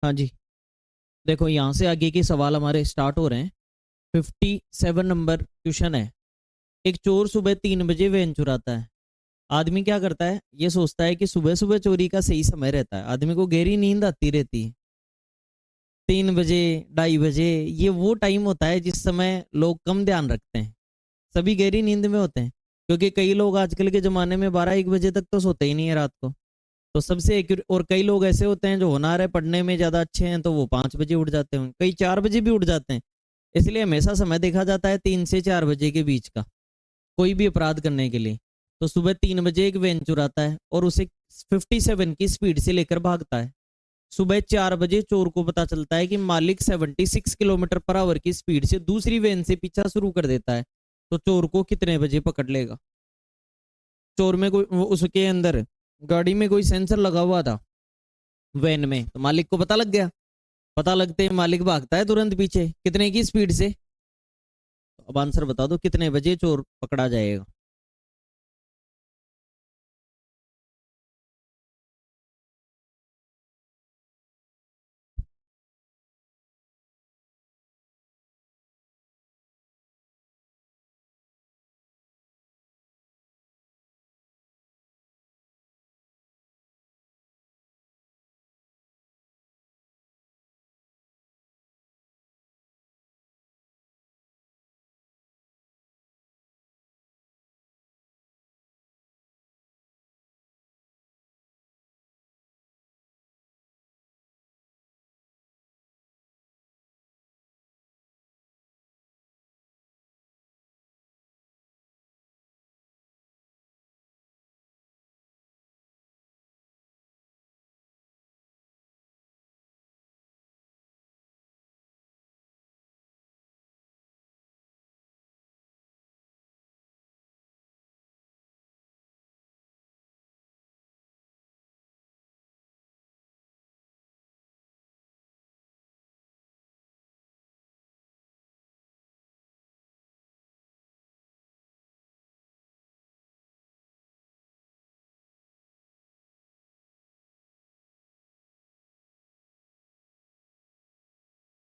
हाँ जी, देखो यहाँ से आगे के सवाल हमारे स्टार्ट हो रहे हैं। 57 नंबर क्वेश्चन है। एक चोर सुबह 3 बजे वैन चुराता है। आदमी क्या करता है, ये सोचता है कि सुबह सुबह चोरी का सही समय रहता है, आदमी को गहरी नींद आती रहती है। 3 बजे, 2:30 बजे, ये वो टाइम होता है जिस समय लोग कम ध्यान रखते हैं, सभी गहरी नींद में होते हैं। क्योंकि कई लोग आजकल के ज़माने में 12-1 बजे तक तो सोते ही नहीं है रात को। तो सबसे और कई लोग ऐसे होते हैं जो होनहार है, पढ़ने में ज़्यादा अच्छे हैं, तो वो 5 बजे उठ जाते हैं, कई 4 बजे भी उठ जाते हैं। इसलिए हमेशा समय देखा जाता है 3 से 4 बजे के बीच का, कोई भी अपराध करने के लिए। तो सुबह 3 बजे एक वैन चुराता है और उसे 57 की स्पीड से लेकर भागता है। सुबह 4 बजे चोर को पता चलता है कि मालिक 76 किलोमीटर पर आवर की स्पीड से दूसरी वैन से पीछा शुरू कर देता है। तो चोर को कितने बजे पकड़ लेगा? चोर में कोई उसके अंदर गाड़ी में कोई सेंसर लगा हुआ था वैन में, तो मालिक को पता लग गया। पता लगते ही मालिक भागता है तुरंत पीछे, कितने की स्पीड से? तो अब आंसर बता दो, कितने बजे चोर पकड़ा जाएगा?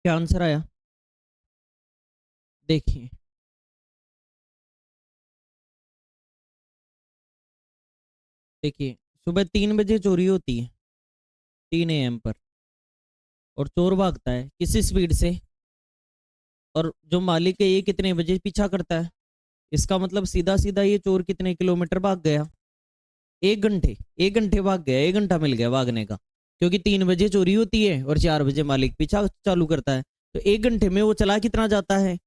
क्या आंसर आया? देखिए, देखिए, सुबह 3 बजे चोरी होती है, 3 AM पर, और चोर भागता है किस स्पीड से? और जो मालिक है ये कितने बजे पीछा करता है? इसका मतलब सीधा सीधा ये चोर कितने किलोमीटर भाग गया? 1 घंटे। 1 घंटे भाग गया, 1 घंटा मिल गया भागने का। क्योंकि 3 बजे चोरी होती है और 4 बजे मालिक पीछा चालू करता है। तो 1 घंटे में वो चला कितना जाता है?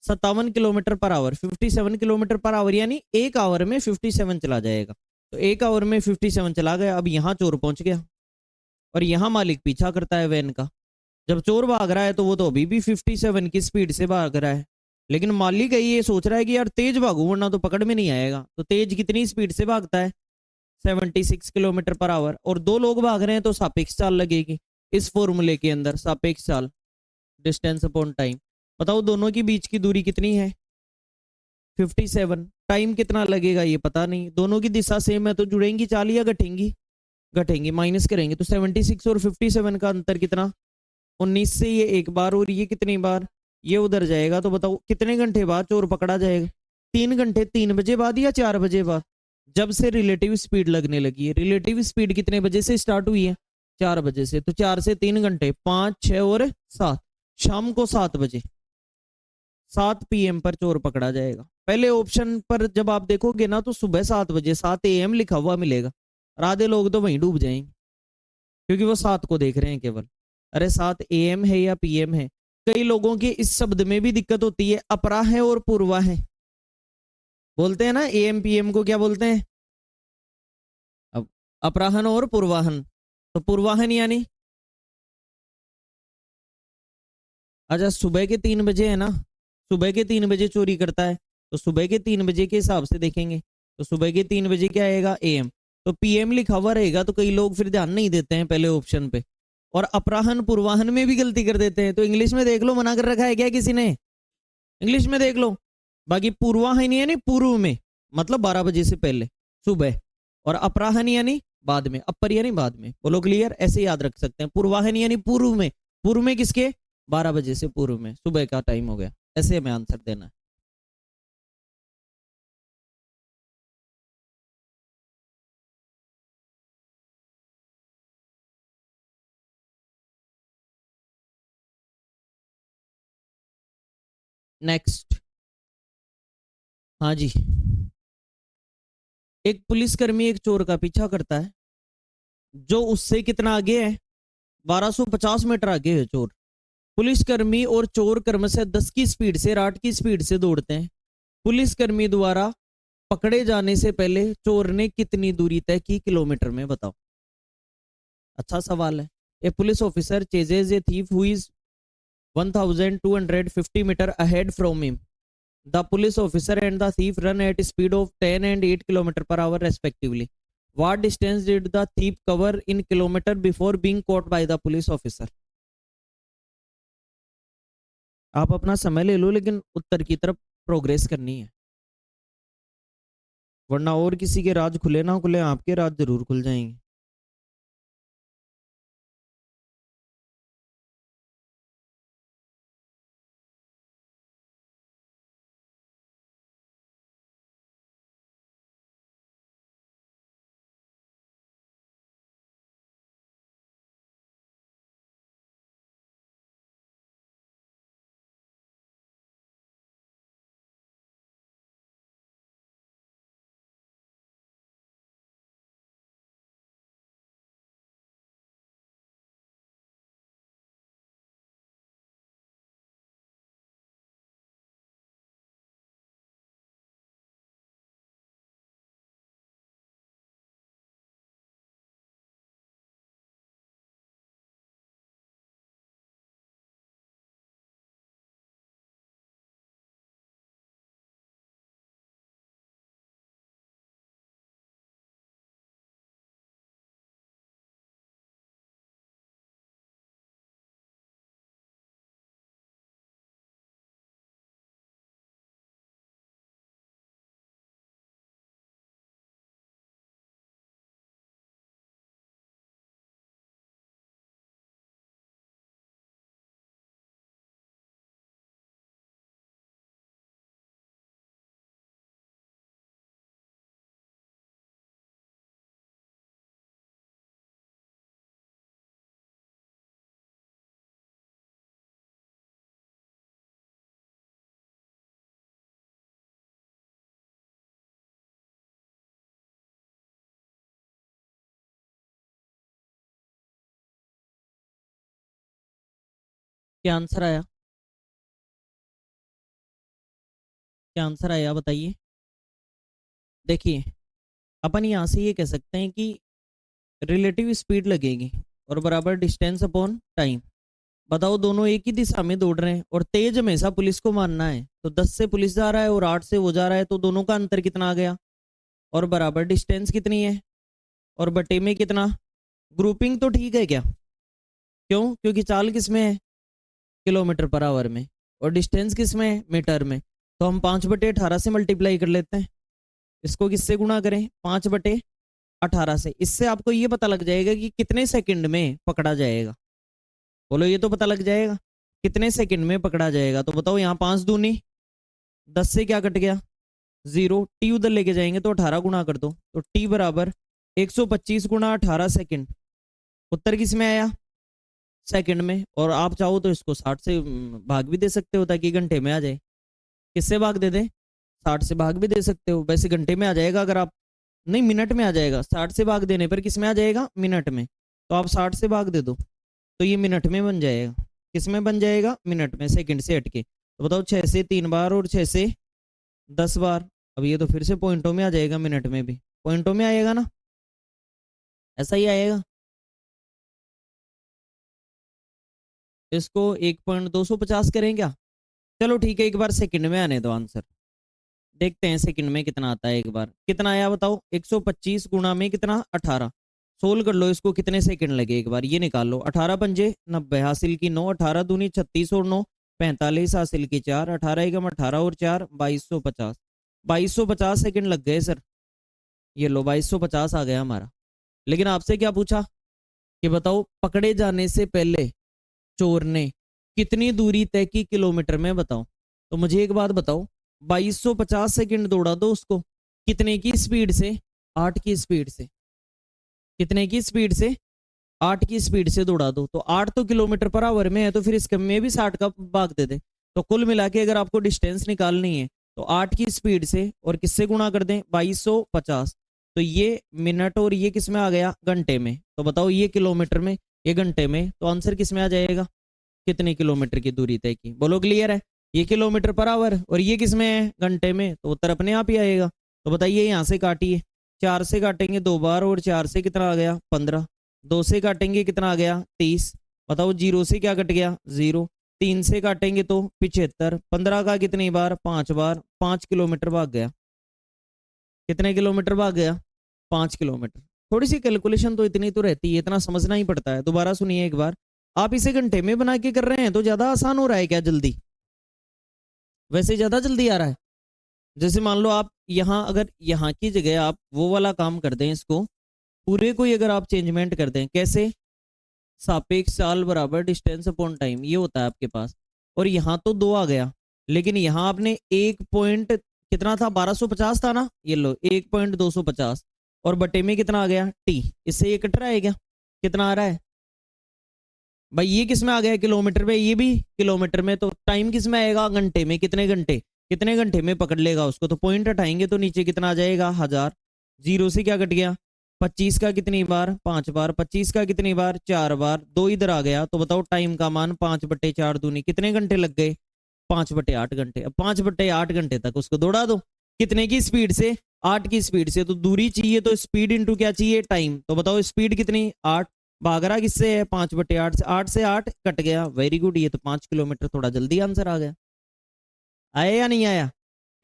57 kilometre per hour, 57 kilometre per hour, यानी 1 आवर में 57 चला जाएगा। तो 1 आवर में 57 चला गया। अब यहाँ चोर पहुंच गया और यहाँ मालिक पीछा करता है वैन का। जब चोर भाग रहा है तो वो तो अभी भी 57 की स्पीड से भाग रहा है, लेकिन मालिक है ये सोच रहा है कि यार तेज भागू वरना तो पकड़ में नहीं आएगा। तो तेज कितनी स्पीड से भागता है? 76 किलोमीटर पर आवर। और दो लोग भाग रहे हैं तो सापेक्ष चाल लगेगी। इस फॉर्मूले के अंदर सापेक्ष चाल, डिस्टेंस अपॉन टाइम। बताओ दोनों के बीच की दूरी कितनी है? 57। टाइम कितना लगेगा ये पता नहीं। दोनों की दिशा सेम है तो जुड़ेंगी चाल या घटेंगी? घटेंगी। माइनस करेंगे तो 76 और 57 का अंतर कितना? 19 से ये एक बार और ये कितनी बार? ये उधर जाएगा। तो बताओ कितने घंटे बाद चोर पकड़ा जाएगा? 3 घंटे। 3 बजे बाद या 4 बजे बाद? जब से रिलेटिव स्पीड लगने लगी है। रिलेटिव स्पीड कितने बजे से स्टार्ट हुई है? 4 बजे से। तो 4 से 3 घंटे, 5, 6 और 7। शाम को 7 बजे, 7 PM पर चोर पकड़ा जाएगा। पहले ऑप्शन पर जब आप देखोगे ना तो सुबह 7 बजे, 7 AM लिखा हुआ मिलेगा। और आधे लोग तो वहीं डूब जाएंगे क्योंकि वो 7 को देख रहे हैं केवल। अरे 7 AM है या PM है? कई लोगों के इस शब्द में भी दिक्कत होती है, अपरा है और पूर्वा है। बोलते हैं ना AM PM को क्या बोलते हैं? अब अपराहन और पूर्वाहन। तो पूर्वाहन यानी, अच्छा सुबह के 3 बजे है ना, सुबह के 3 बजे चोरी करता है, तो सुबह के 3 बजे के हिसाब से देखेंगे तो सुबह के 3 बजे क्या आएगा? AM। तो PM लिखा हुआ रहेगा तो कई लोग फिर ध्यान नहीं देते हैं पहले ऑप्शन पे, और अपराहन पूर्वाहन में भी गलती कर देते हैं। तो इंग्लिश में देख लो, मना कर रखा है क्या किसी ने? इंग्लिश में देख लो। बाकी पूर्वाहन यानी पूर्व में, मतलब 12 बजे से पहले सुबह, और अपराहन यानी बाद में, अपर यानी बाद में। बोलो क्लियर? ऐसे याद रख सकते हैं। पूर्वाहन यानी पूर्व में, पूर्व में किसके? 12 बजे से पूर्व में, सुबह का टाइम हो गया। ऐसे हमें आंसर देना है। नेक्स्ट। हाँ जी। एक पुलिसकर्मी एक चोर का पीछा करता है जो उससे कितना आगे है? 1250 मीटर आगे है चोर। पुलिसकर्मी और चोर क्रमशः 10 की स्पीड से और 8 की स्पीड से दौड़ते हैं। पुलिसकर्मी द्वारा पकड़े जाने से पहले चोर ने कितनी दूरी तय की किलोमीटर में? बताओ। अच्छा सवाल है। A police officer chases a thief who is 1250 meter ahead from him. The police officer and the thief run at speed of 10 and 8 kilometer per hour respectively. What distance did the thief cover in kilometer before being caught by the police officer? आप अपना समय ले लो, लेकिन उत्तर की तरफ progress करनी है, वरना और किसी के राज खुले ना खुले, आपके राज जरूर खुल जाएंगे। क्या आंसर आया? क्या आंसर आया बताइए। देखिए, अपन यहाँ से ये कह सकते हैं कि रिलेटिव स्पीड लगेगी और बराबर डिस्टेंस अपॉन टाइम। बताओ, दोनों एक ही दिशा में दौड़ रहे हैं और तेज हमेशा पुलिस को मानना है, तो 10 से पुलिस जा रहा है और 8 से वो जा रहा है, तो दोनों का अंतर कितना आ गया? और बराबर डिस्टेंस कितनी है? और बटे में कितना? ग्रुपिंग तो ठीक है क्या? क्यों? क्योंकि चाल किस में है? किलोमीटर पर आवर में। और डिस्टेंस किस में है? मीटर में। तो हम 5/18 से मल्टीप्लाई कर लेते हैं। इसको किससे गुणा करें? 5/18 से। इससे आपको ये पता लग जाएगा कि कितने सेकंड में पकड़ा जाएगा। बोलो, ये तो पता लग जाएगा कितने सेकंड में पकड़ा जाएगा। तो बताओ, यहाँ 5 दूनी 10 से क्या कट गया? 0। टी उधर लेके जाएंगे तो 18 गुणा कर दो, तो टी बराबर 125 गुणा 18 सेकंड। उत्तर किस में आया? सेकंड में। और आप चाहो तो इसको 60 से भाग भी दे सकते हो ताकि घंटे में आ जाए। किससे भाग दे दे? 60 से भाग भी दे सकते हो। वैसे घंटे में आ जाएगा, अगर आप नहीं, मिनट में आ जाएगा। 60 से भाग देने पर किस में आ जाएगा? मिनट में। तो आप 60 से भाग दे दो तो ये मिनट में बन जाएगा। किस में बन जाएगा? मिनट में, सेकंड से हटके। तो बताओ, 6 से 3 बार और 6 से 10 बार। अब ये तो फिर से पॉइंटों में आ जाएगा, मिनट में भी पॉइंटों में आएगा ना, ऐसा ही आएगा। इसको 1.250 करें क्या? चलो ठीक है, एक बार सेकंड में आने दो आंसर। देखते हैं सेकंड में कितना आता है। एक बार कितना आया बताओ? 125 गुणा में कितना? 18। सोल्व कर लो इसको, कितने सेकंड लगे एक बार ये निकाल लो। 18 पंजे 90, हासिल की 9, 18 दूनी 36 और 9 45, हासिल की 4, 18 एकम 18 और 4 2250। 2250 सेकंड लग गए सर। ये लो 2250 आ गया हमारा। लेकिन आपसे क्या पूछा कि बताओ पकड़े जाने से पहले चोर ने कितनी दूरी तय की किलोमीटर में, बताओ। तो मुझे एक बात बताओ, 2250 सेकंड दौड़ा दो उसको, कितने की स्पीड से? 8 की स्पीड से। कितने की स्पीड से? 8 की स्पीड से दौड़ा दो। तो 8 तो किलोमीटर पर आवर में है, तो फिर इसके में भी 60 का भाग दे दे। तो कुल मिला के अगर आपको डिस्टेंस निकालनी है तो 8 की स्पीड से और किससे गुणा कर दें? 2250। तो ये मिनट और ये किस में आ गया? घंटे में। तो बताओ ये किलोमीटर में, ये घंटे में, तो आंसर किस में आ जाएगा? कितने किलोमीटर की दूरी तय की? बोलो क्लियर है? ये किलोमीटर पर आवर और ये किस में है? घंटे में। तो उत्तर अपने आप ही आएगा। तो बताइए यहाँ से काटिए, 4 से काटेंगे 2 बार और 4 से कितना आ गया? 15। 2 से काटेंगे कितना आ गया? 30। बताओ जीरो से क्या कट गया? जीरो। 3 से काटेंगे तो 75। 15 का कितनी बार? 5 बार। 5 किलोमीटर भाग गया। कितने किलोमीटर भाग गया? 5 किलोमीटर। थोड़ी सी कैलकुलेशन तो इतनी तो रहती है, इतना समझना ही पड़ता है। दोबारा सुनिए एक बार। आप इसे घंटे में बना के कर रहे हैं तो ज्यादा आसान हो रहा है क्या? जल्दी, वैसे ज्यादा जल्दी आ रहा है। जैसे मान लो आप यहाँ, अगर यहाँ की जगह आप वो वाला काम कर दें, इसको पूरे को ही अगर आप चेंजमेंट कर दें, कैसे? सापेक्ष काल बराबर डिस्टेंस अपॉन टाइम, ये होता है आपके पास। और यहाँ तो 2 आ गया, लेकिन यहाँ आपने 1 पॉइंट कितना था? 1250 था ना, ये लो 1.250 और बटे में कितना आ गया? टी। इससे ये कट रहा है क्या? कितना आ रहा है भाई? ये किस में आ गया? किलोमीटर में। ये भी किलोमीटर में। तो टाइम किस में आएगा? घंटे में। कितने घंटे? कितने घंटे में पकड़ लेगा उसको? तो पॉइंट हटाएंगे तो नीचे कितना आ जाएगा? 1000। जीरो से क्या कट गया? 25 का कितनी बार? 5 बार। 25 का कितनी बार? 4 बार। 2 इधर आ गया। तो बताओ टाइम का मान 5/4 दूनी कितने घंटे लग गए? 5/8 घंटे। अब 5/8 घंटे तक उसको दौड़ा दो। कितने की स्पीड से? 8 की स्पीड से। तो दूरी चाहिए तो स्पीड इंटू क्या चाहिए? टाइम। तो बताओ स्पीड कितनी? 8। भाग रहा किससे है? 5/8 से। 8 से 8 कट गया। वेरी गुड, ये तो 5 किलोमीटर। थोड़ा जल्दी आंसर आ गया। आया या नहीं आया?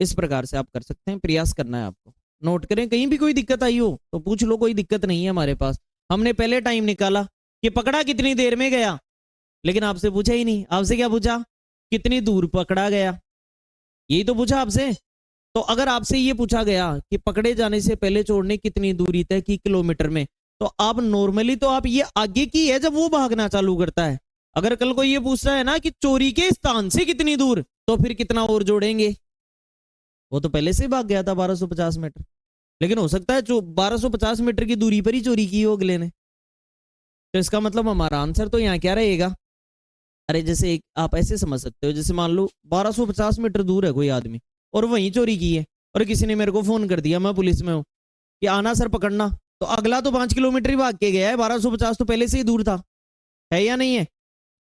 इस प्रकार से आप कर सकते हैं, प्रयास करना है आपको। नोट करें, कहीं भी कोई दिक्कत आई हो तो पूछ लो, कोई दिक्कत नहीं है हमारे पास। हमने पहले टाइम निकाला कि पकड़ा कितनी देर में गया, लेकिन आपसे पूछा ही नहीं। आपसे क्या पूछा? कितनी दूर पकड़ा गया, यही तो पूछा आपसे। तो अगर आपसे ये पूछा गया कि पकड़े जाने से पहले चोर ने कितनी दूरी तय की किलोमीटर में, तो आप नॉर्मली तो आप ये आगे की है जब वो भागना चालू करता है। अगर कल को ये पूछता है ना कि चोरी के स्थान से कितनी दूर, तो फिर कितना और जोड़ेंगे? वो तो पहले से ही भाग गया था 1250 मीटर। लेकिन हो सकता है जो 1250 मीटर की दूरी पर ही चोरी की हो अगले ने। तो इसका मतलब हमारा आंसर तो यहाँ क्या रहेगा? अरे जैसे एक आप ऐसे समझ सकते हो, जैसे मान लो 1250 मीटर दूर है कोई आदमी और वहीं चोरी की है, और किसी ने मेरे को फोन कर दिया, मैं पुलिस में हूँ, कि आना सर पकड़ना। तो अगला तो 5 किलोमीटर ही भाग के गया है, 1250 तो पहले से ही दूर था, है या नहीं है?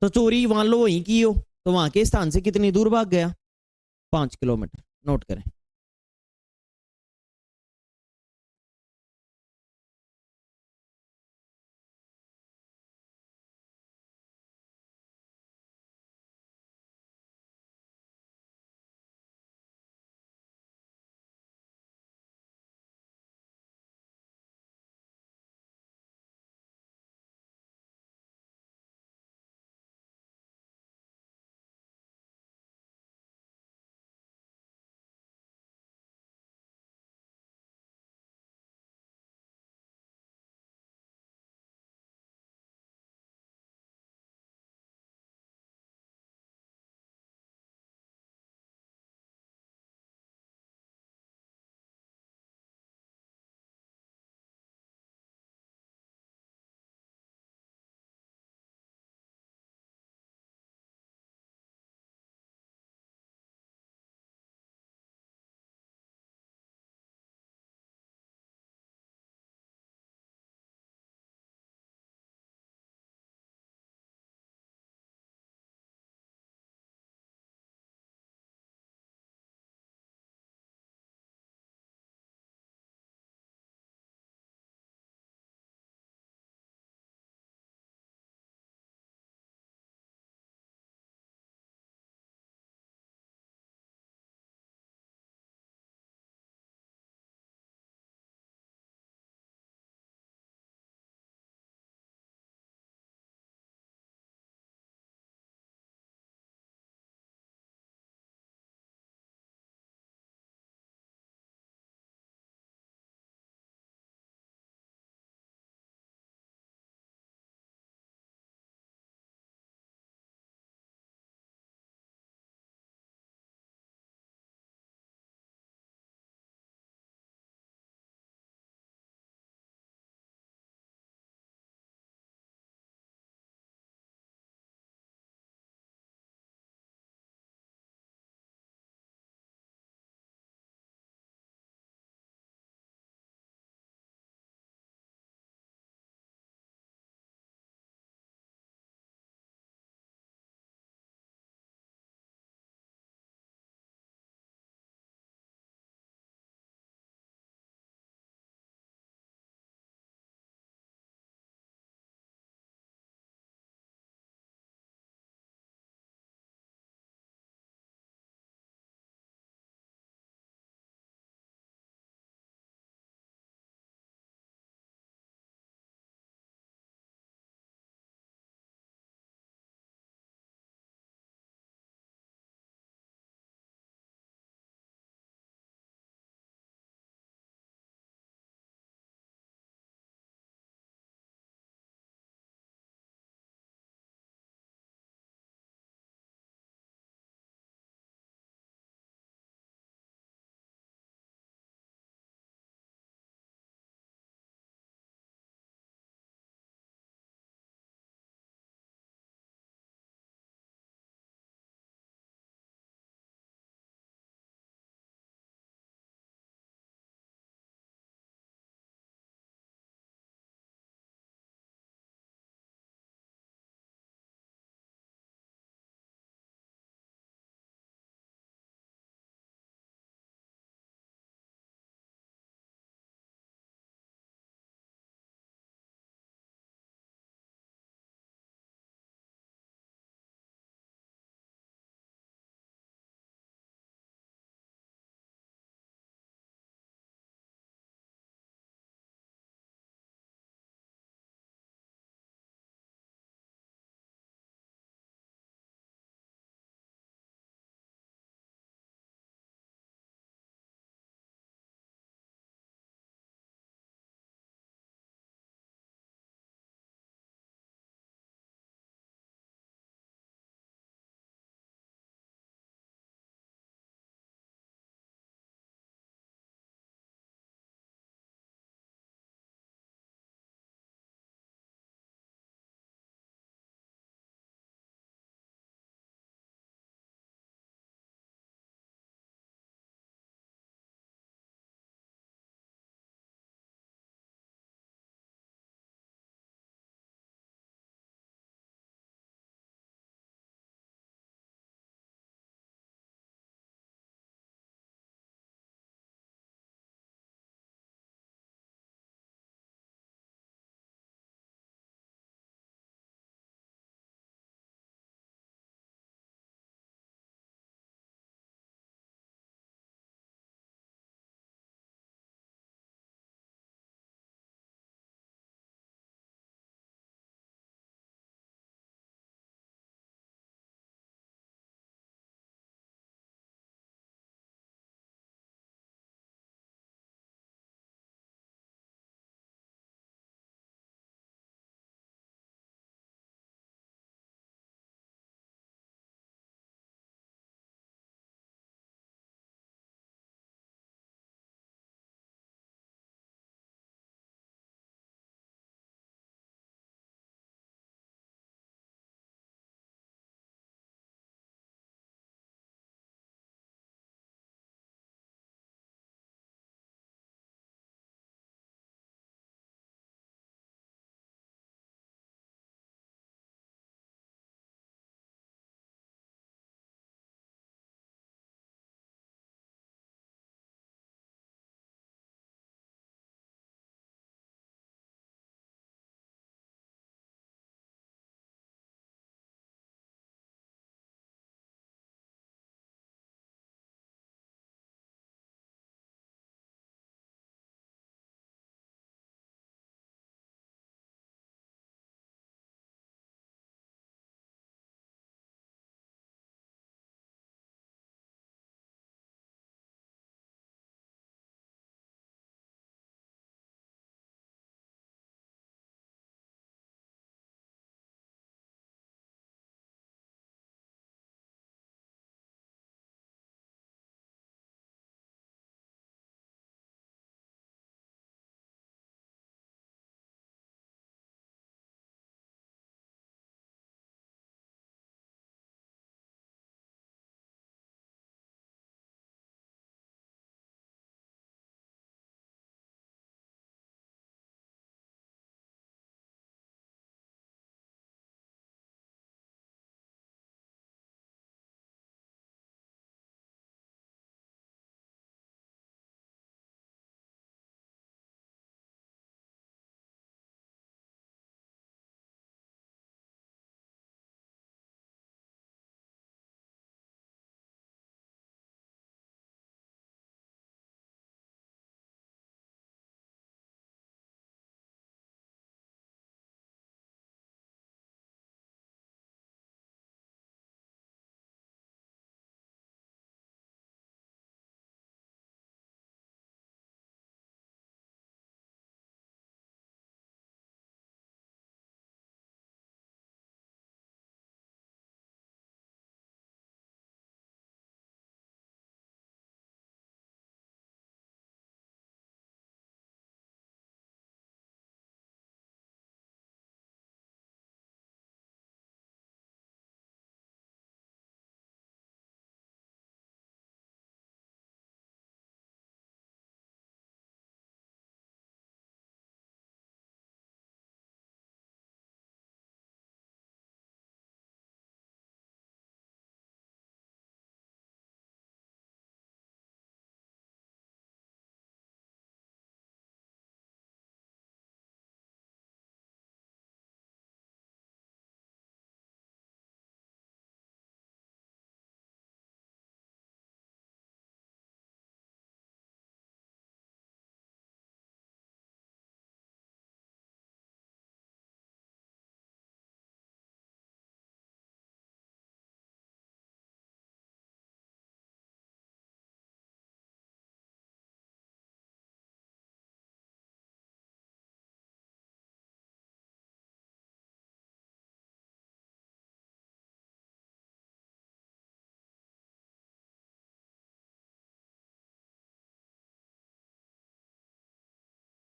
तो चोरी मान लो वहीं की हो, तो वहां के स्थान से कितनी दूर भाग गया? 5 किलोमीटर। नोट करें।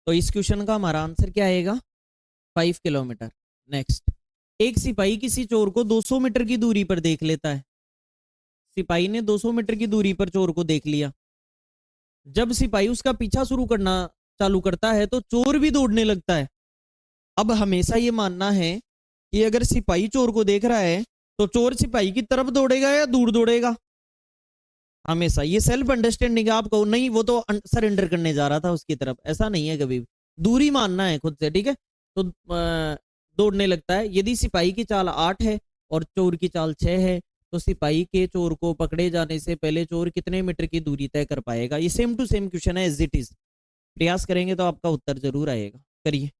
तो इस क्वेश्चन का हमारा आंसर क्या आएगा? 5 किलोमीटर। नेक्स्ट, एक सिपाही किसी चोर को 200 मीटर की दूरी पर देख लेता है। सिपाही ने 200 मीटर की दूरी पर चोर को देख लिया। जब सिपाही उसका पीछा शुरू करना चालू करता है तो चोर भी दौड़ने लगता है। अब हमेशा ये मानना है कि अगर सिपाही चोर को देख रहा है तो चोर सिपाही की तरफ दौड़ेगा या दूर दौड़ेगा? हमेशा ये सेल्फ अंडरस्टैंडिंग है। आप कहो नहीं वो तो सरेंडर करने जा रहा था उसकी तरफ, ऐसा नहीं है कभी भी। दूरी मानना है खुद से, ठीक है? तो दौड़ने लगता है। यदि सिपाही की चाल 8 है और चोर की चाल 6 है तो सिपाही के चोर को पकड़े जाने से पहले चोर कितने मीटर की दूरी तय कर पाएगा? ये सेम टू सेम क्वेश्चन है, एज इट इज। प्रयास करेंगे तो आपका उत्तर जरूर आएगा। करिए।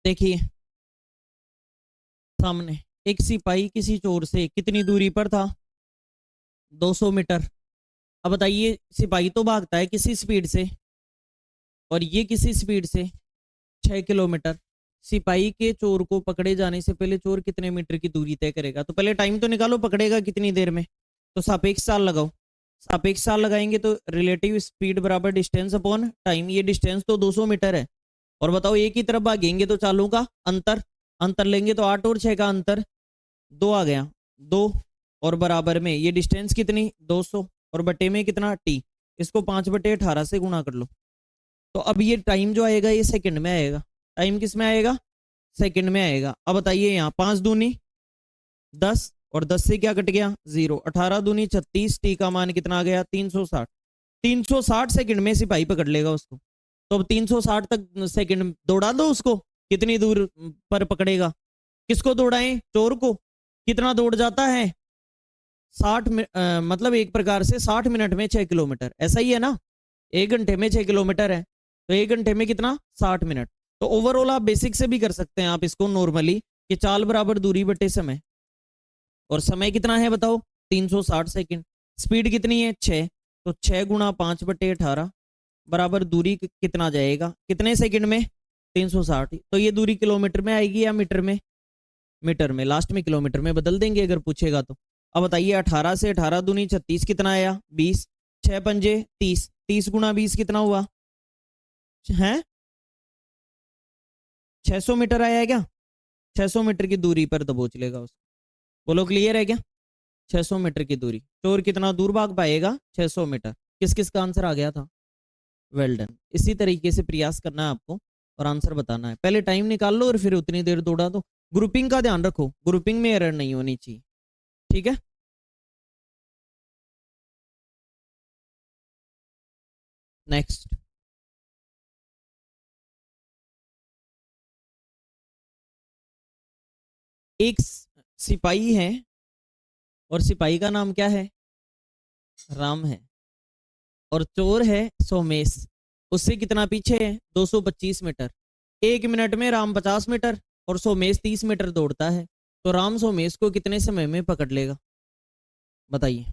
देखिए सामने एक सिपाही किसी चोर से कितनी दूरी पर था? 200 मीटर। अब बताइए, सिपाही तो भागता है किसी स्पीड से और ये किसी स्पीड से 6 किलोमीटर। सिपाही के चोर को पकड़े जाने से पहले चोर कितने मीटर की दूरी तय करेगा? तो पहले टाइम तो निकालो, पकड़ेगा कितनी देर में। तो सापेक्ष चाल लगाओ। सापेक्ष चाल लगाएंगे तो रिलेटिव स्पीड बराबर डिस्टेंस अपॉन टाइम। ये डिस्टेंस तो 200 मीटर है। और बताओ एक ही तरफ भागेंगे तो चालों का अंतर, अंतर लेंगे तो 8 और 6 का अंतर 2 आ गया। 2 और बराबर में ये डिस्टेंस कितनी? 200 और बटे में कितना? टी। इसको 5/18 से गुणा कर लो। तो अब ये टाइम जो आएगा ये सेकंड में आएगा। टाइम किस में आएगा? सेकंड में आएगा। अब बताइए यहाँ 5 दूनी 10 और 10 से क्या कट गया? 0। 18 दूनी 36। टी का मान कितना आ गया? 360। 360 सेकंड में सिपाही पकड़ लेगा उसको। तो अब 360 तक सेकंड दौड़ा दो उसको। कितनी दूर पर पकड़ेगा? किसको दौड़ाएं? चोर को। कितना दौड़ जाता है? 60 मतलब एक प्रकार से 60 मिनट में 6 किलोमीटर, ऐसा ही है ना? 1 घंटे में 6 किलोमीटर है तो 1 घंटे में कितना? 60 मिनट। तो ओवरऑल आप बेसिक से भी कर सकते हैं आप इसको नॉर्मली कि चाल बराबर दूरी बटे समय। और समय कितना है बताओ? 360 सेकंड। स्पीड कितनी है? 6। तो 6 गुणा 5/18 बराबर दूरी कितना जाएगा? कितने सेकंड में? 360। तो ये दूरी किलोमीटर में आएगी या मीटर में? मीटर में। लास्ट में किलोमीटर में बदल देंगे अगर पूछेगा तो। अब बताइए 18 से 18 दूनी 36 कितना आया? 20। 6 पंजे 30। 30 गुणा 20 कितना हुआ है? 600 मीटर आया है क्या? 600 मीटर की दूरी पर दबोच लेगा उसको। बोलो क्लियर है क्या? 600 मीटर की दूरी। चोर कितना दूर भाग पाएगा? 600 मीटर। किस किस का आंसर आ गया था? Well done. इसी तरीके से प्रयास करना है आपको और आंसर बताना है। पहले टाइम निकाल लो और फिर उतनी देर दौड़ा दो। ग्रुपिंग का ध्यान रखो, ग्रुपिंग में एरर नहीं होनी चाहिए, ठीक है? नेक्स्ट। एक सिपाही है और सिपाही का नाम क्या है? राम है। और चोर है सोमेश। उससे कितना पीछे है? 225 मीटर। 1 मिनट में राम 50 मीटर और सोमेश 30 मीटर दौड़ता है, तो राम सोमेश को कितने समय में पकड़ लेगा? बताइए।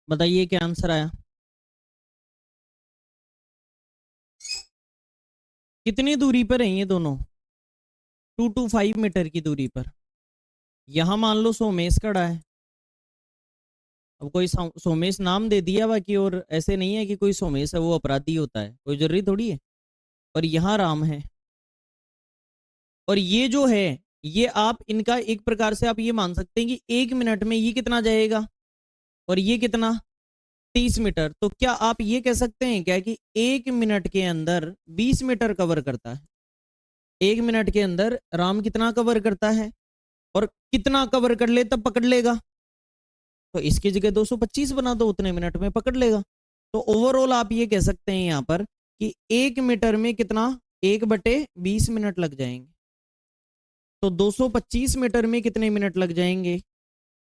बताइए क्या आंसर आया? कितनी दूरी पर है ये दोनों? 225 मीटर की दूरी पर। यहां मान लो सोमेश खड़ा है। अब कोई सोमेश नाम दे दिया बाकी, और ऐसे नहीं है कि कोई सोमेश है वो अपराधी होता है, कोई जरूरी थोड़ी है। और यहाँ राम है। और ये जो है, ये आप इनका एक प्रकार से आप ये मान सकते हैं कि 1 मिनट में ये कितना जाएगा और ये कितना? 30 मीटर। तो क्या आप ये कह सकते हैं क्या कि 1 मिनट के अंदर 20 मीटर कवर करता है? 1 मिनट के अंदर राम कितना कवर करता है? और कितना कवर कर ले तब पकड़ लेगा? तो इसकी जगह 225 बना दो, उतने मिनट में पकड़ लेगा। तो ओवरऑल आप ये कह सकते हैं यहां पर कि 1 मीटर में कितना? 1/20 मिनट लग जाएंगे। तो 225 मीटर में कितने मिनट लग जाएंगे?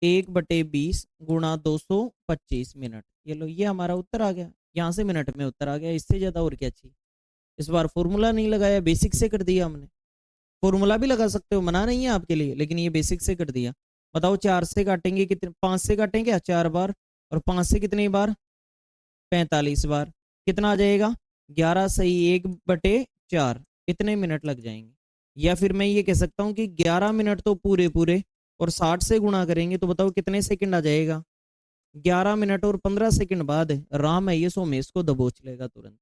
1/20 गुणा 225 मिनट। ये लो, ये हमारा उत्तर आ गया। यहां से मिनट में उत्तर आ गया, इससे ज्यादा और क्या चाहिए? इस बार फॉर्मूला नहीं लगाया, बेसिक से कर दिया हमने। फॉर्मूला भी लगा सकते हो, मना नहीं है आपके लिए, लेकिन ये बेसिक से कर दिया। बताओ 4 से काटेंगे कितने? 5 से काटेंगे क्या? 4 बार। और 5 से कितनी बार? 45 बार। कितना आ जाएगा? 11 सही 1/4। इतने मिनट लग जाएंगे। या फिर मैं ये कह सकता हूँ कि 11 मिनट तो पूरे पूरे, और 60 से गुणा करेंगे तो बताओ कितने सेकंड आ जाएगा? 11 मिनट और 15 सेकंड बाद राम है ये सोमेश को दबोच लेगा तुरंत।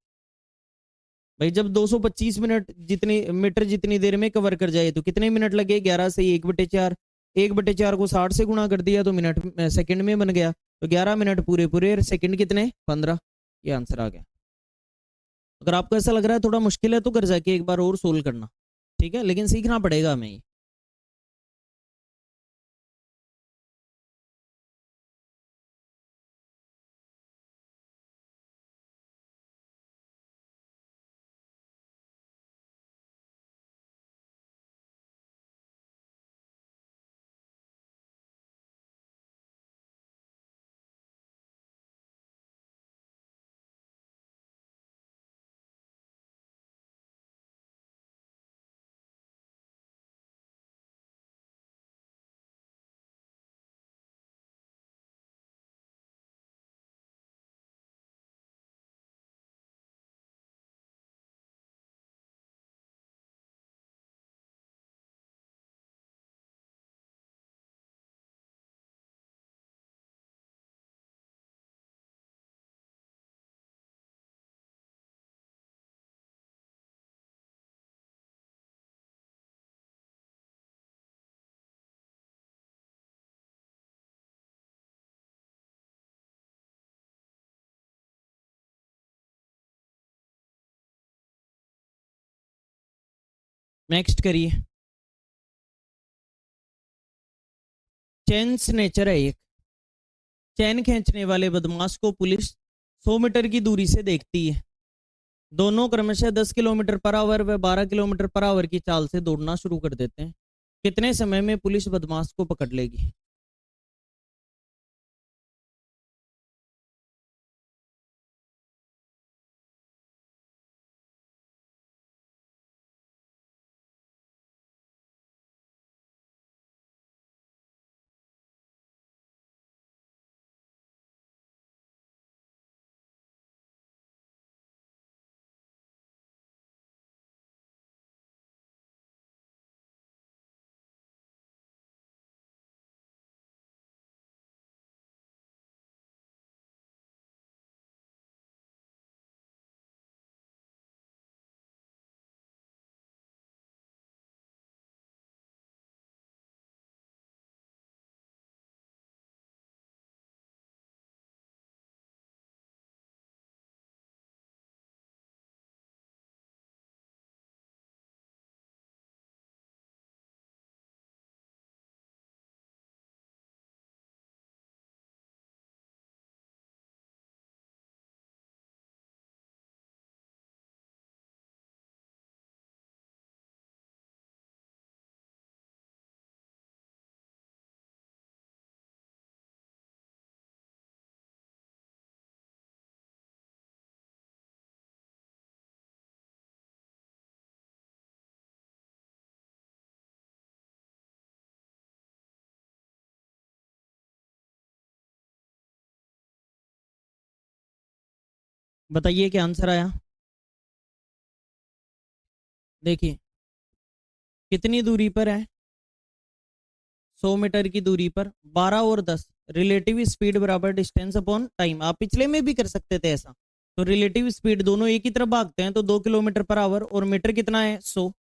भाई जब 225 मिनट जितनी मीटर जितनी देर में कवर कर जाए तो कितने मिनट लगे? 11 से 1/4। 1/4 को 60 से गुणा कर दिया तो मिनट सेकंड में बन गया। तो 11 मिनट पूरे पूरे, सेकंड कितने? 15। ये आंसर आ गया। अगर आपको ऐसा लग रहा है थोड़ा मुश्किल है तो घर जाके एक बार और सोल्व करना, ठीक है? लेकिन सीखना पड़ेगा हमें ये। नेक्स्ट करिए। चेन स्नेचर है एक। चैन खींचने वाले बदमाश को पुलिस 100 मीटर की दूरी से देखती है। दोनों क्रमशः 10 किलोमीटर पर आवर व 12 किलोमीटर पर आवर की चाल से दौड़ना शुरू कर देते हैं। कितने समय में पुलिस बदमाश को पकड़ लेगी? बताइए क्या आंसर आया। देखिए कितनी दूरी पर है, 100 मीटर की दूरी पर 12 और 10। रिलेटिव स्पीड बराबर डिस्टेंस अपॉन टाइम। आप पिछले में भी कर सकते थे ऐसा। तो रिलेटिव स्पीड दोनों एक ही तरफ भागते हैं तो 2 किलोमीटर पर आवर, और मीटर कितना है 100।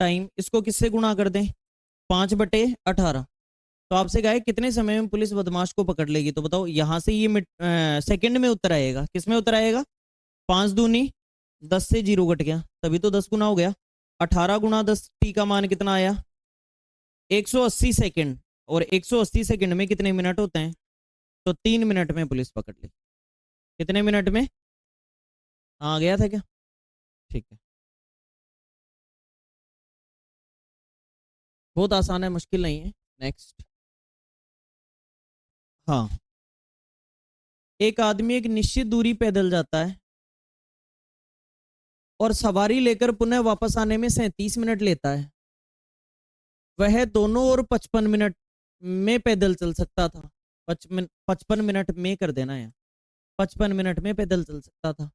टाइम इसको किससे गुणा कर दें, 5/18। तो आपसे कहा है कितने समय में पुलिस बदमाश को पकड़ लेगी, तो बताओ यहां से ये सेकंड में उत्तर आएगा। किस में उत्तर आएगा? 5 दूनी 10 से जीरो कट गया तभी तो 10 गुना हो गया। 18 गुणा 10 टी का मान कितना आया? 180 सेकंड। और 180 सेकंड में कितने मिनट होते हैं? तो 3 मिनट में पुलिस पकड़ ली। कितने मिनट में? आ गया था क्या? ठीक है। बहुत आसान है, मुश्किल नहीं है। नेक्स्ट। हाँ, एक आदमी एक निश्चित दूरी पैदल जाता है और सवारी लेकर पुनः वापस आने में 37 मिनट लेता है। वह दोनों और 55 मिनट में पैदल चल सकता था। 55 मिनट में कर देना है, 55 मिनट में पैदल चल सकता था।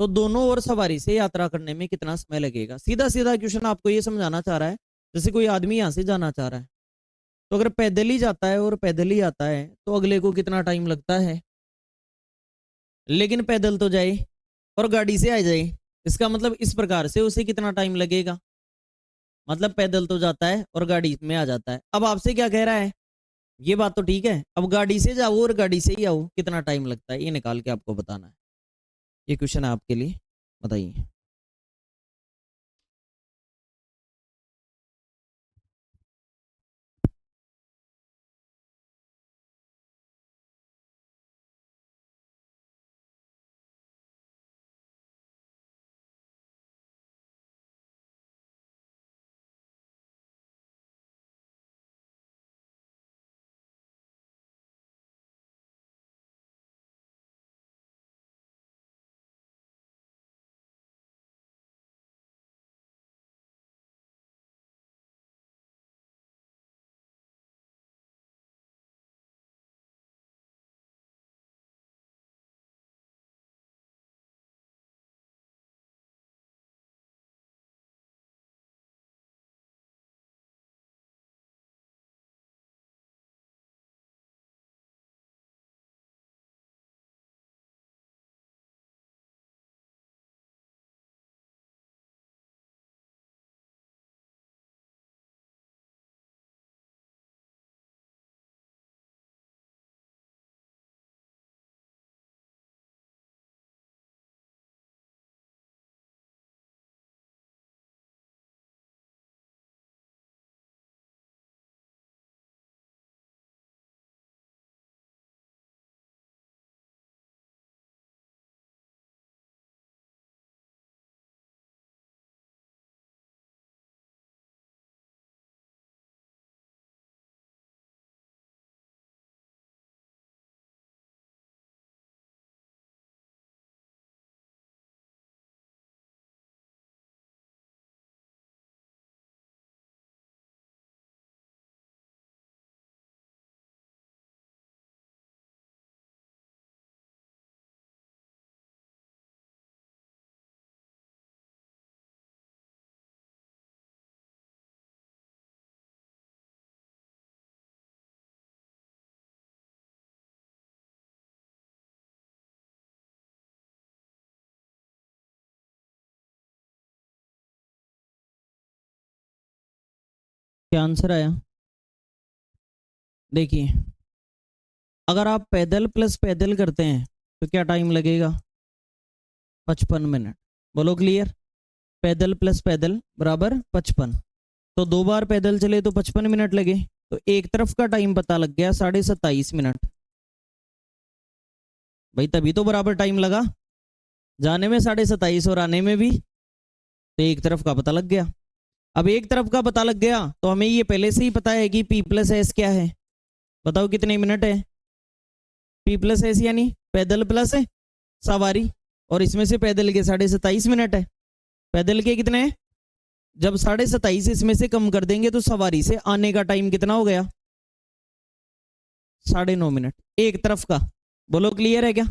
तो दोनों और सवारी से यात्रा करने में कितना समय लगेगा? सीधा सीधा क्वेश्चन आपको ये समझाना चाह रहा है जैसे कोई आदमी यहां से जाना चाह रहा है, तो अगर पैदल ही जाता है और पैदल ही आता है तो अगले को कितना टाइम लगता है। लेकिन पैदल तो जाए और गाड़ी से आ जाए, इसका मतलब इस प्रकार से उसे कितना टाइम लगेगा। मतलब पैदल तो जाता है और गाड़ी में आ जाता है। अब आपसे क्या कह रहा है, ये बात तो ठीक है, अब गाड़ी से जाओ और गाड़ी से ही आओ कितना टाइम लगता है, ये निकाल के आपको बताना है। ये क्वेश्चन है आपके लिए, बताइए। क्या आंसर आया? देखिए, अगर आप पैदल प्लस पैदल करते हैं तो क्या टाइम लगेगा? 55 मिनट। बोलो क्लियर। पैदल प्लस पैदल बराबर 55। तो 2 बार पैदल चले तो 55 मिनट लगे, तो एक तरफ का टाइम पता लग गया 27.5 मिनट। भाई तभी तो बराबर टाइम लगा, जाने में 27.5 और आने में भी, तो एक तरफ का पता लग गया। अब एक तरफ का पता लग गया तो हमें ये पहले से ही पता है कि P प्लस एस क्या है। बताओ कितने मिनट है? P प्लस एस यानी पैदल प्लस है सवारी, और इसमें से पैदल के 27.5 मिनट है। पैदल के कितने हैं? जब 27.5 इसमें से कम कर देंगे तो सवारी से आने का टाइम कितना हो गया? 9.5 मिनट एक तरफ का। बोलो क्लियर है क्या?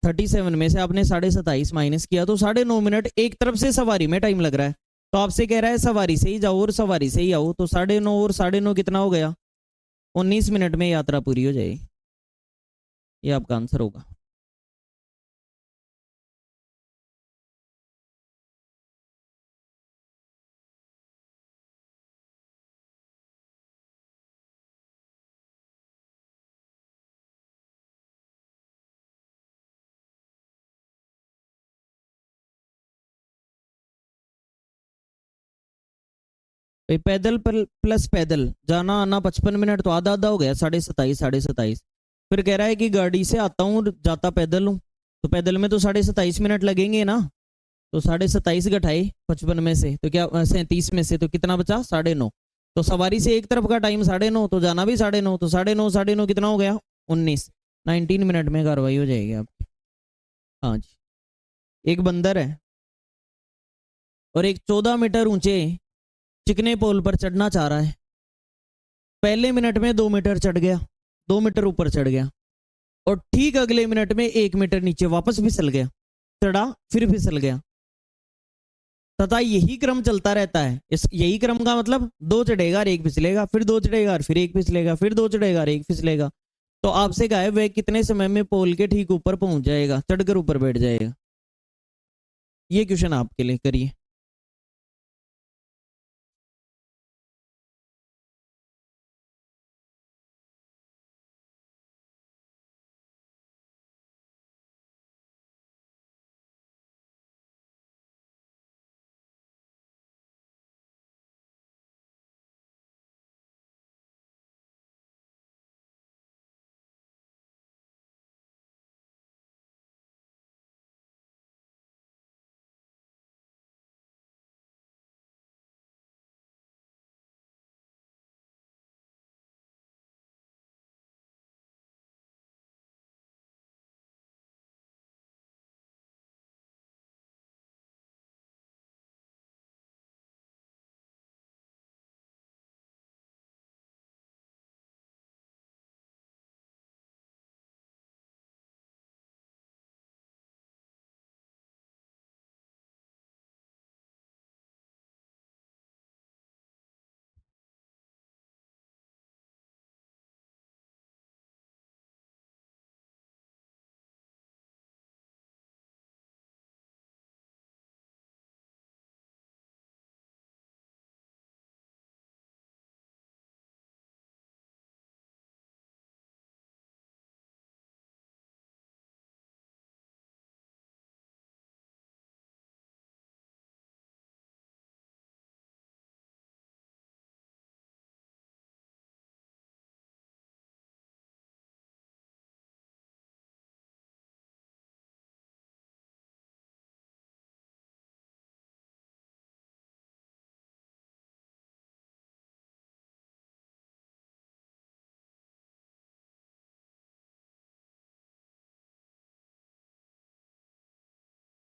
37 में से आपने 27.5 माइनस किया तो 9.5 मिनट एक तरफ से सवारी में टाइम लग रहा है। तो आपसे कह रहा है सवारी से ही जाओ और सवारी से ही आओ, तो 9.5 और 9.5 कितना हो गया? 19 मिनट में यात्रा पूरी हो जाएगी। ये आपका आंसर होगा। पैदल प्लस पैदल जाना आना 55 मिनट, तो आधा आधा हो गया 27.5। फिर कह रहा है कि गाड़ी से आता हूँ जाता पैदल हूँ, तो पैदल में तो 27.5 मिनट लगेंगे ना। तो 27.5 घटाए 55 में से तो क्या 37 में से तो कितना बचा? 9.5। तो सवारी से एक तरफ का टाइम 9.5, तो जाना भी 9.5, तो 9.5 कितना हो गया? 19 मिनट में कार्रवाई हो जाएगी आपकी। हाँ जी। एक बंदर है और एक 14 मीटर ऊंचे चिकने पोल पर चढ़ना चाह रहा है। पहले मिनट में 2 मीटर चढ़ गया, 2 मीटर ऊपर चढ़ गया, और ठीक अगले मिनट में 1 मीटर नीचे वापस फिसल गया, चढ़ा फिर फिसल गया, तथा यही क्रम चलता रहता है। इस यही क्रम का मतलब 2 चढ़ेगा और 1 फिसलेगा, फिर 2 चढ़ेगा और फिर 1 फिसलेगा, फिर 2 चढ़ेगा और 1 फिसलेगा। तो आपसे कहा है वह कितने समय में पोल के ठीक ऊपर पहुंच जाएगा, चढ़कर ऊपर बैठ जाएगा। ये क्वेश्चन आपके लिए करिए।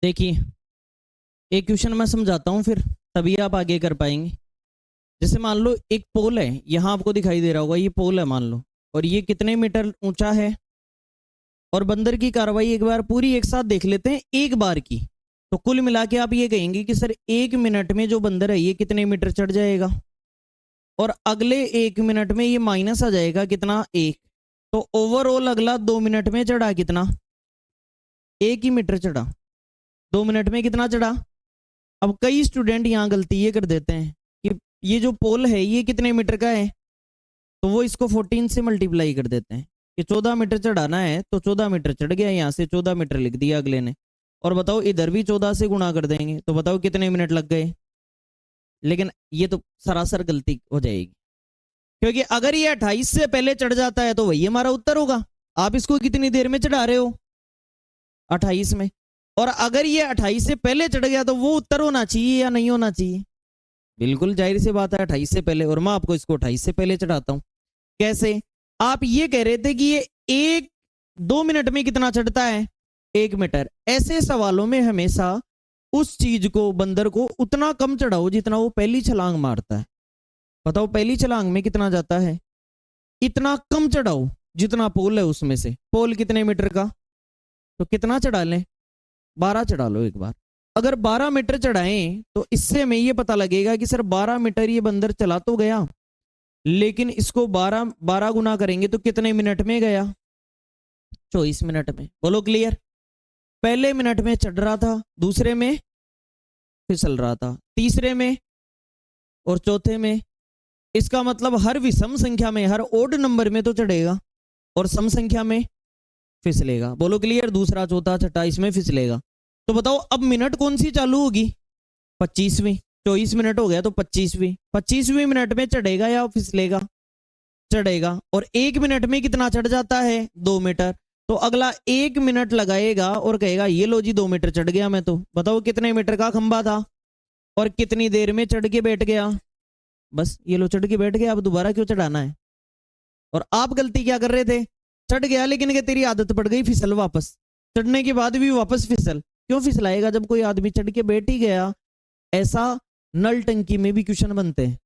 देखिए, एक क्वेश्चन मैं समझाता हूं, फिर तभी आप आगे कर पाएंगे। जैसे मान लो एक पोल है, यहां आपको दिखाई दे रहा होगा, ये पोल है मान लो, और ये कितने मीटर ऊंचा है। और बंदर की कार्रवाई एक बार पूरी एक साथ देख लेते हैं, एक बार की। तो कुल मिला के आप ये कहेंगे कि सर 1 मिनट में जो बंदर है ये कितने मीटर चढ़ जाएगा, और अगले 1 मिनट में ये माइनस आ जाएगा कितना? 1। तो ओवरऑल अगला 2 मिनट में चढ़ा कितना? 1 ही मीटर चढ़ा। 2 मिनट में कितना चढ़ा? अब कई स्टूडेंट यहाँ गलती ये कर देते हैं कि ये जो पोल है ये कितने मीटर का है, तो वो इसको 14 से मल्टीप्लाई कर देते हैं कि 14 मीटर चढ़ाना है तो 14 मीटर चढ़ गया, यहाँ से 14 मीटर लिख दिया अगले ने। और बताओ इधर भी 14 से गुणा कर देंगे तो बताओ कितने मिनट लग गए। लेकिन ये तो सरासर गलती हो जाएगी, क्योंकि अगर ये 28 से पहले चढ़ जाता है तो वही हमारा उत्तर होगा। आप इसको कितनी देर में चढ़ा रहे हो, 28 में। और अगर ये 28 से पहले चढ़ गया तो वो उत्तर होना चाहिए या नहीं होना चाहिए। बिल्कुल जाहिर सी बात है 28 से पहले, और मैं आपको इसको 28 से पहले चढ़ाता हूं। कैसे, आप ये कह रहे थे कि ये 1-2 मिनट में कितना चढ़ता है, 1 मीटर। ऐसे सवालों में हमेशा उस चीज को, बंदर को उतना कम चढ़ाओ जितना वो पहली छलांग मारता है। बताओ पहली छलांग में कितना जाता है, इतना कम चढ़ाओ जितना पोल है उसमें से। पोल कितने मीटर का, तो कितना चढ़ा लें, 12 चढ़ा लो एक बार। अगर 12 मीटर चढ़ाएं तो इससे हमें ये पता लगेगा कि सर 12 मीटर ये बंदर चला तो गया, लेकिन इसको 12 गुना करेंगे तो कितने मिनट में गया, 24 मिनट में। बोलो क्लियर। पहले मिनट में चढ़ रहा था, दूसरे में फिसल रहा था, तीसरे में और चौथे में। इसका मतलब हर विषम संख्या में, हर ओड नंबर में तो चढ़ेगा और सम संख्या में फिसलेगा। बोलो क्लियर। दूसरा, चौथा, छठा इसमें फिसलेगा। तो बताओ अब मिनट कौन सी चालू होगी, 25वीं। 24 मिनट हो गया तो 25वीं। 25वीं मिनट में चढ़ेगा या फिसलेगा, चढ़ेगा। और 1 मिनट में कितना चढ़ जाता है, 2 मीटर। तो अगला 1 मिनट लगाएगा और कहेगा ये लो जी 2 मीटर चढ़ गया मैं तो। बताओ कितने मीटर का खंबा था और कितनी देर में चढ़ के बैठ गया। बस ये लो चढ़ के बैठ गया, अब दोबारा क्यों चढ़ाना है। और आप गलती क्या कर रहे थे, चढ़ गया लेकिन क्या तेरी आदत पड़ गई फिसल वापस, चढ़ने के बाद भी वापस फिसल। क्यों फिसलाएगा जब कोई आदमी चढ़ के बैठ ही गया। ऐसा नल टंकी में भी क्वेश्चन बनते हैं,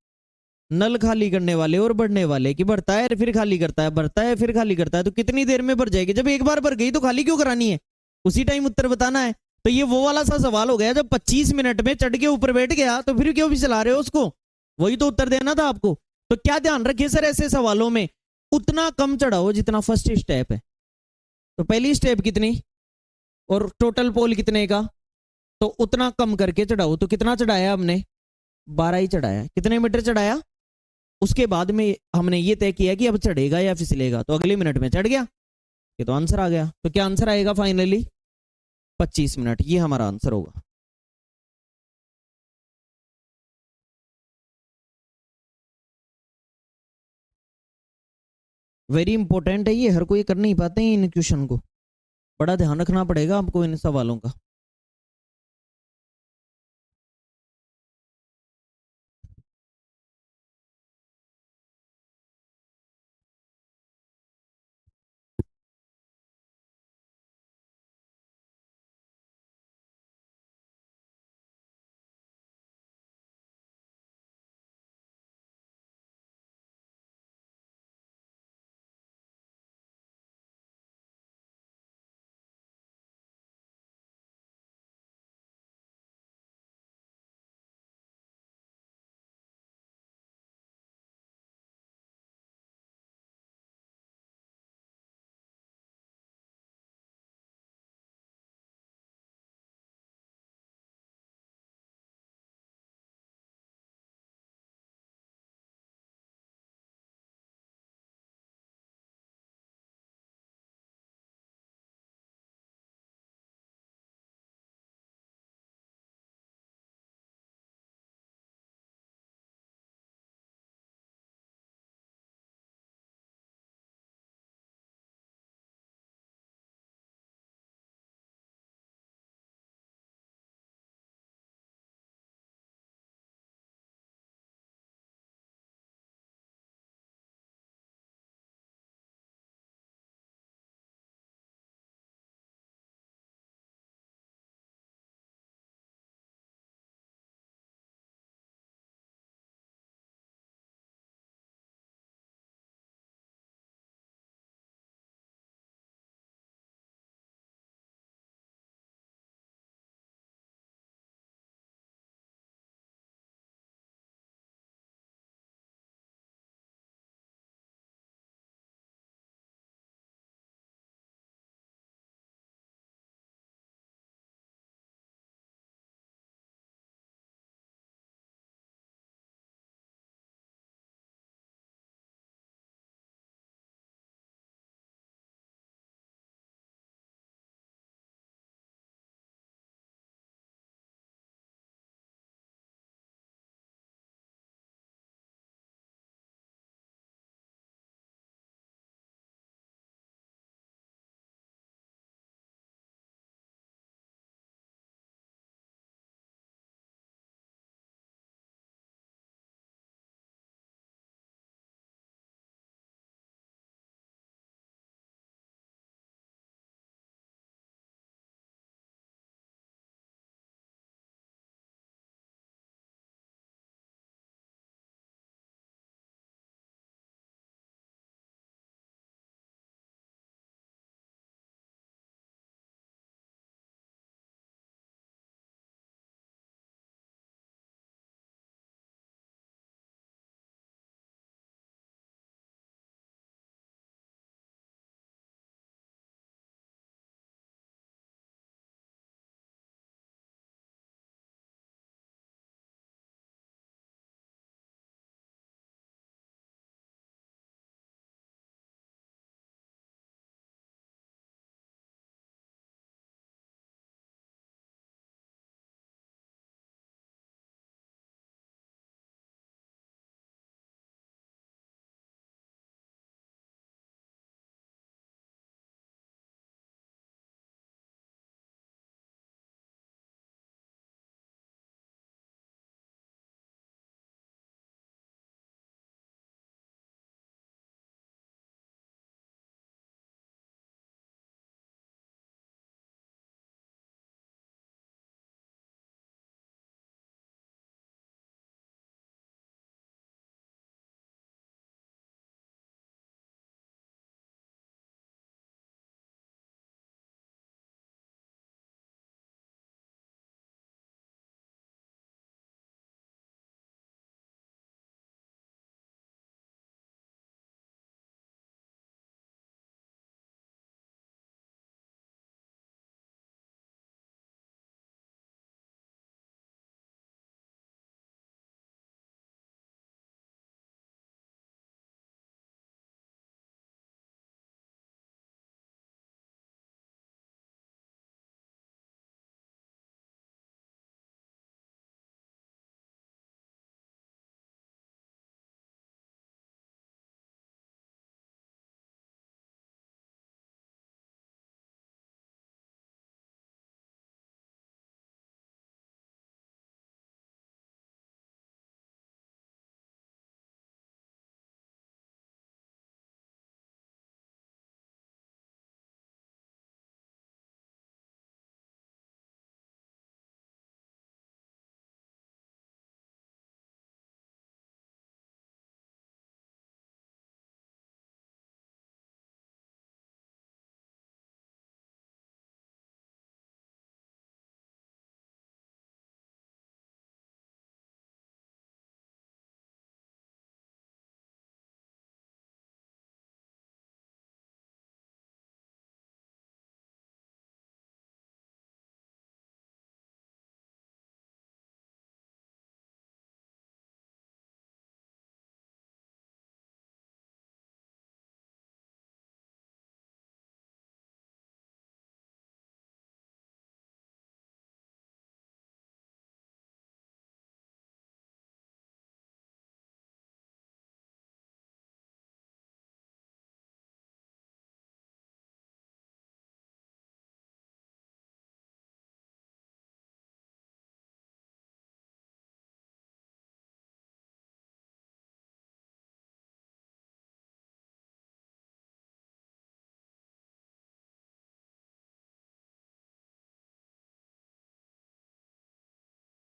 नल खाली करने वाले और बढ़ने वाले, कि बढ़ता है फिर खाली करता है, बढ़ता है फिर खाली करता है, तो कितनी देर में भर जाएगी। जब एक बार भर गई तो खाली क्यों करानी है, उसी टाइम उत्तर बताना है। तो ये वो वाला सा सवाल हो गया, जब 25 मिनट में चढ़ के ऊपर बैठ गया तो फिर क्यों फिसला रहे हो उसको, वही तो उत्तर देना था आपको। तो क्या ध्यान रखिए सर, ऐसे सवालों में उतना कम चढ़ाओ जितना फर्स्ट स्टेप है। तो पहली स्टेप कितनी और टोटल पोल कितने का, तो उतना कम करके चढ़ाओ। तो कितना चढ़ाया हमने, 12 ही चढ़ाया। कितने मीटर चढ़ाया, उसके बाद में हमने ये तय किया कि अब चढ़ेगा या फिसलेगा, तो अगले मिनट में चढ़ गया, ये तो आंसर आ गया। तो क्या आंसर आएगा फाइनली, 25 मिनट, ये हमारा आंसर होगा। वेरी इंपॉर्टेंट है ये, हर कोई कर नहीं पाते हैं इन क्वेश्चन को, बड़ा ध्यान रखना पड़ेगा आपको इन सवालों का।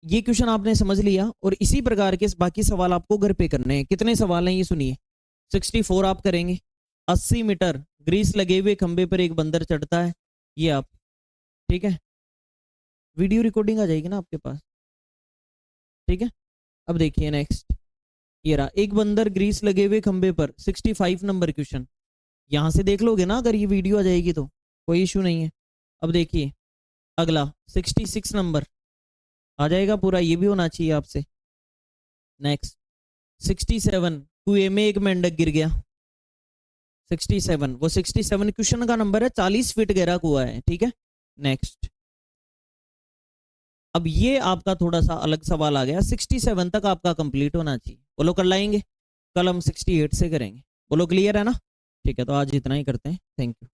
ये क्वेश्चन आपने समझ लिया और इसी प्रकार के बाकी सवाल आपको घर पे करने हैं। कितने सवाल हैं ये सुनिए। 64 आप करेंगे। 80 मीटर ग्रीस लगे हुए खंबे पर एक बंदर चढ़ता है, ये आप, ठीक है, वीडियो रिकॉर्डिंग आ जाएगी ना आपके पास, ठीक है। अब देखिए नेक्स्ट, ये रहा, एक बंदर ग्रीस लगे हुए खंबे पर, 65 नंबर क्वेश्चन। यहां से देख लोगे ना, अगर ये वीडियो आ जाएगी तो कोई इशू नहीं है। अब देखिए अगला 66 नंबर आ जाएगा पूरा, ये भी होना चाहिए आपसे। नेक्स्ट 67, कुएं में एक मेंढक गिर गया। 67, वो 67 क्वेश्चन का नंबर है, 40 फीट गहरा कुआं है, ठीक है। नेक्स्ट, अब ये आपका थोड़ा सा अलग सवाल आ गया, 67 तक आपका कंप्लीट होना चाहिए। बोलो कर लाएंगे, कल हम 68 से करेंगे। बोलो क्लियर है ना? ठीक है, तो आज इतना ही करते हैं। Thank you.